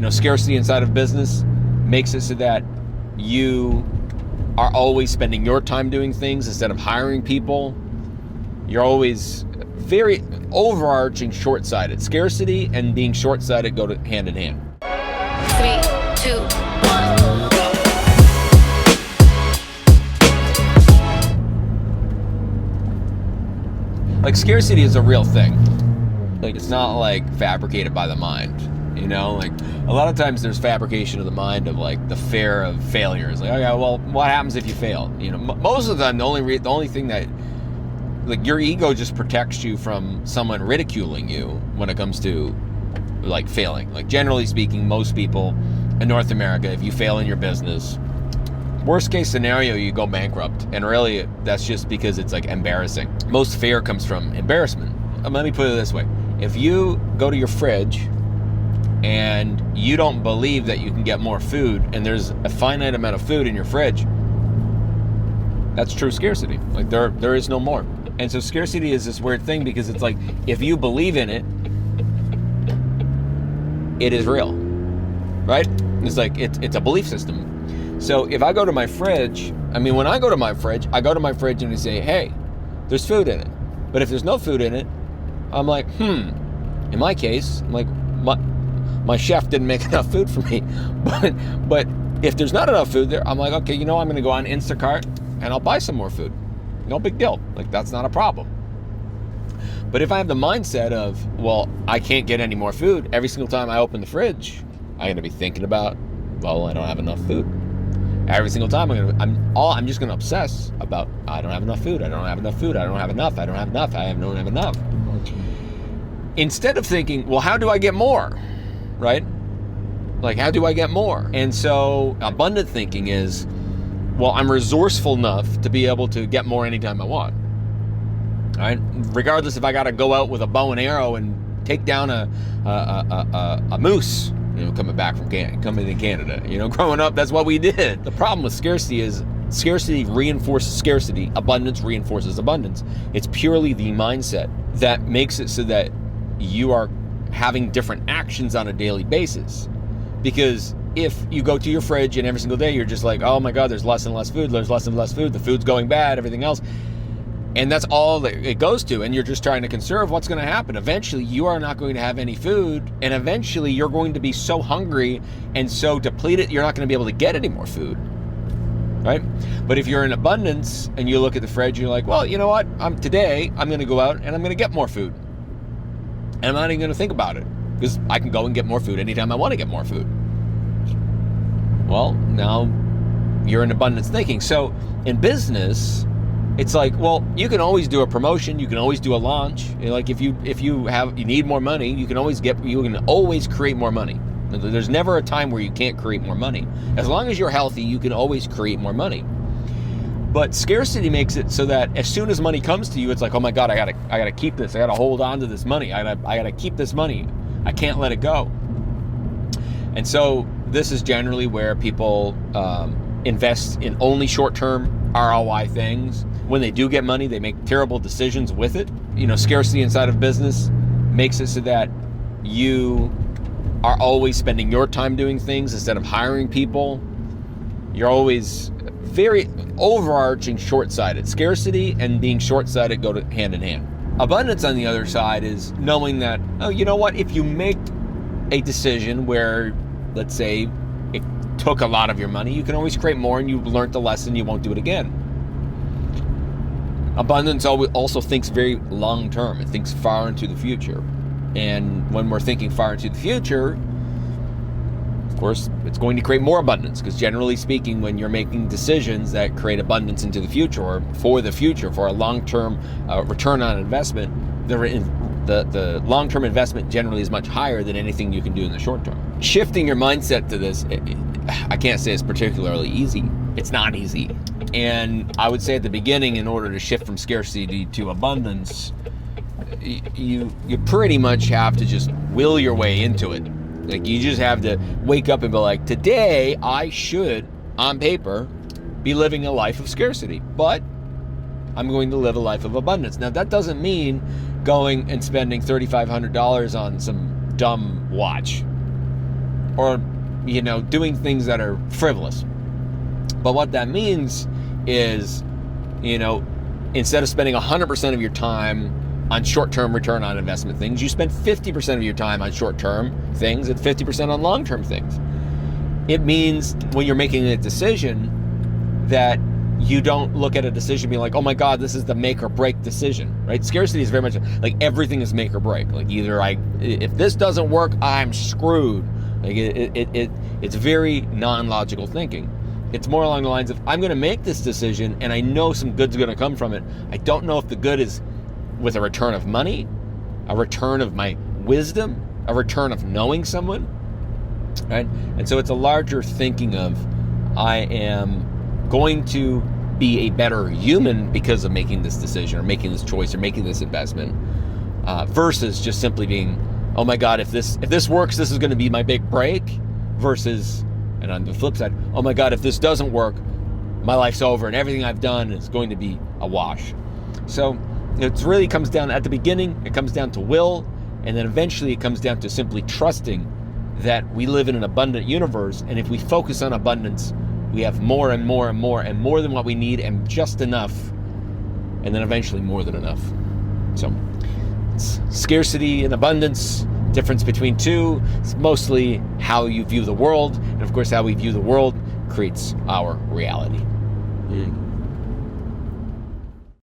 Scarcity inside of business makes it so that you are always spending your time doing things instead of hiring people. You're always very overarching short-sighted. Scarcity and being short-sighted go hand in hand. 3, 2, 1. Like, scarcity is a real thing. Like, it's not like fabricated by the mind. Like a lot of times there's fabrication of the mind of like the fear of failure. It's like, okay, well, what happens if you fail? Most of the time, the only thing that, like, your ego just protects you from someone ridiculing you when it comes to like failing. Like, generally speaking, most people in North America, if you fail in your business, worst case scenario, you go bankrupt. And really, that's just because it's like embarrassing. Most fear comes from embarrassment. Let me put it this way. If you go to your fridge and you don't believe that you can get more food, and there's a finite amount of food in your fridge, that's true scarcity. Like, there is no more. And so scarcity is this weird thing, because it's like, if you believe in it, it is real, right? It's like, it's a belief system. So if I go to my fridge, when I go to my fridge and I say, hey, there's food in it. But if there's no food in it, I'm like, in my case, I'm like, my chef didn't make enough food for me. But if there's not enough food there, I'm like, okay, I'm going to go on Instacart and I'll buy some more food. No big deal. Like, that's not a problem. But if I have the mindset of, well, I can't get any more food, every single time I open the fridge, I'm going to be thinking about, well, I don't have enough food. Every single time I'm just going to obsess about, I don't have enough food. I don't have enough food. I don't have enough. I don't have enough. I don't have enough. Instead of thinking, well, how do I get more? Right? Like, how do I get more? And so abundant thinking is, well, I'm resourceful enough to be able to get more anytime I want. All right? Regardless if I got to go out with a bow and arrow and take down a moose, coming to Canada. Growing up, that's what we did. The problem with scarcity is scarcity reinforces scarcity. Abundance reinforces abundance. It's purely the mindset that makes it so that you are having different actions on a daily basis. Because if you go to your fridge and every single day you're just like, oh my God, there's less and less food, the food's going bad, everything else, and that's all that it goes to, and you're just trying to conserve, what's going to happen? Eventually you are not going to have any food, and eventually you're going to be so hungry and so depleted you're not going to be able to get any more food, right? But if you're in abundance and you look at the fridge and you're like, well, you know what, today I'm going to go out and I'm going to get more food. And I'm not even going to think about it, because I can go and get more food anytime I want to get more food. Well, now you're in abundance thinking. So in business, it's like, well, you can always do a promotion, you can always do a launch. Like, if you need more money, you can always create more money. There's never a time where you can't create more money. As long as you're healthy, you can always create more money. But scarcity makes it so that as soon as money comes to you, it's like, oh my God, I gotta keep this. I gotta hold on to this money. I gotta keep this money. I can't let it go. And so this is generally where people invest in only short-term ROI things. When they do get money, they make terrible decisions with it. Scarcity inside of business makes it so that you are always spending your time doing things instead of hiring people. You're always very overarching short-sighted. Scarcity and being short-sighted go hand in hand. Abundance, on the other side, is knowing that, oh, you know what, if you make a decision where, let's say, it took a lot of your money, you can always create more, and you've learned the lesson, you won't do it again. Abundance also thinks very long-term. It thinks far into the future. And when we're thinking far into the future, of course, it's going to create more abundance, because generally speaking, when you're making decisions that create abundance into the future, or for the future, for a long-term return on investment, the long-term investment generally is much higher than anything you can do in the short term. Shifting your mindset to this, I can't say it's particularly easy. It's not easy. And I would say at the beginning, in order to shift from scarcity to abundance, you pretty much have to just will your way into it. Like, you just have to wake up and be like, today I should, on paper, be living a life of scarcity, but I'm going to live a life of abundance. Now, that doesn't mean going and spending $3,500 on some dumb watch. or, doing things that are frivolous. But what that means is, instead of spending 100% of your time on short-term return on investment things, you spend 50% of your time on short-term things and 50% on long-term things. It means when you're making a decision that you don't look at a decision being like, oh my God, this is the make or break decision, right? Scarcity is very much like everything is make or break. Like either if this doesn't work, I'm screwed. Like it's very non-logical thinking. It's more along the lines of, I'm going to make this decision and I know some good's going to come from it. I don't know if the good is with a return of money, a return of my wisdom, a return of knowing someone, right? And so it's a larger thinking of, I am going to be a better human because of making this decision or making this choice or making this investment, versus just simply being, oh my God, if this works, this is going to be my big break, versus, and on the flip side, oh my God, if this doesn't work, my life's over and everything I've done is going to be a wash. So it really comes down, at the beginning, it comes down to will, and then eventually it comes down to simply trusting that we live in an abundant universe, and if we focus on abundance, we have more and more and more and more than what we need and just enough, and then eventually more than enough. So it's scarcity and abundance, difference between two. It's mostly how you view the world, and of course how we view the world creates our reality.